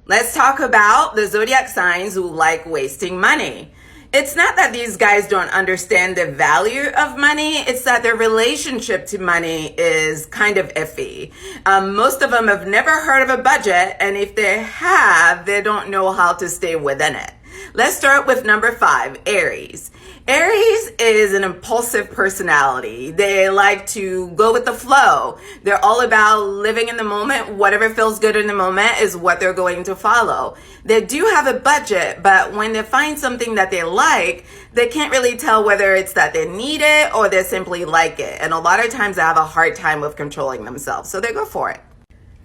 Let's talk about the zodiac signs who like wasting money. It's not that these guys don't understand the value of money. It's that their relationship to money is kind of iffy. Most of them have never heard of a budget, and if they have, they don't know how to stay within it. Let's start with number 5, Aries. Aries is an impulsive personality. They like to go with the flow. They're all about living in the moment. Whatever feels good in the moment is what they're going to follow. They do have a budget, but when they find something that they like, they can't really tell whether it's that they need it or they simply like it. And a lot of times they have a hard time with controlling themselves, so they go for it.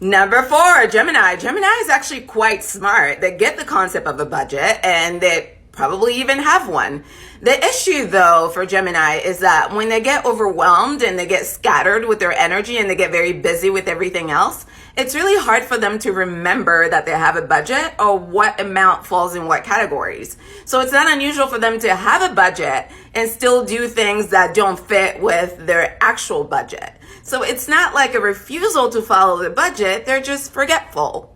Number 4, Gemini. Gemini is actually quite smart. They get the concept of a budget and they probably even have one. The issue though for Gemini is that when they get overwhelmed and they get scattered with their energy and they get very busy with everything else, it's really hard for them to remember that they have a budget or what amount falls in what categories. So it's not unusual for them to have a budget and still do things that don't fit with their actual budget. So it's not like a refusal to follow the budget, they're just forgetful.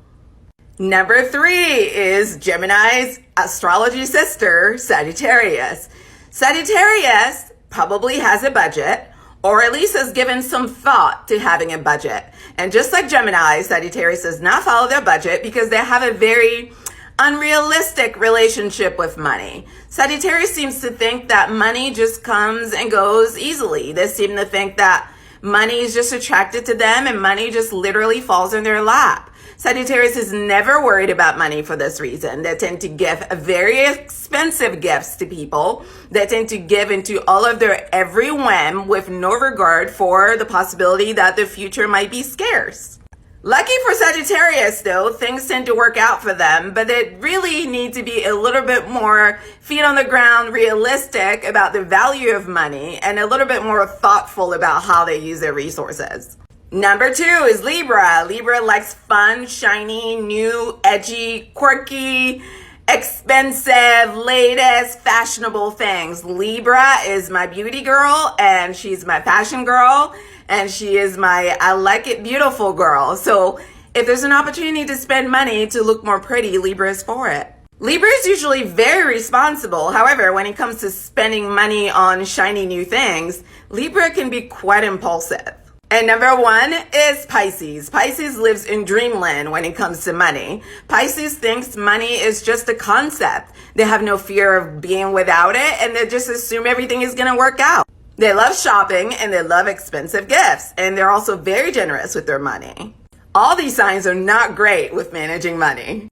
Number 3 is Gemini's astrology sister, Sagittarius. Sagittarius probably has a budget, or at least has given some thought to having a budget. And just like Gemini, Sagittarius does not follow their budget because they have a very unrealistic relationship with money. Sagittarius seems to think that money just comes and goes easily. They seem to think that money is just attracted to them and money just literally falls in their lap. Sagittarius is never worried about money for this reason. They tend to give very expensive gifts to people. They tend to give into all of their every whim with no regard for the possibility that the future might be scarce. Lucky for Sagittarius though, things tend to work out for them, but they really need to be a little bit more feet on the ground, realistic about the value of money, and a little bit more thoughtful about how they use their resources. Number 2 is Libra. Libra likes fun, shiny, new, edgy, quirky, expensive, latest, fashionable things. Libra is my beauty girl, and she's my fashion girl, and she is my I like it beautiful girl. So if there's an opportunity to spend money to look more pretty, Libra is for it. Libra is usually very responsible. However, when it comes to spending money on shiny new things, Libra can be quite impulsive. And number 1 is Pisces. Pisces lives in dreamland when it comes to money. Pisces thinks money is just a concept. They have no fear of being without it, and they just assume everything is going to work out. They love shopping and they love expensive gifts, and they're also very generous with their money. All these signs are not great with managing money.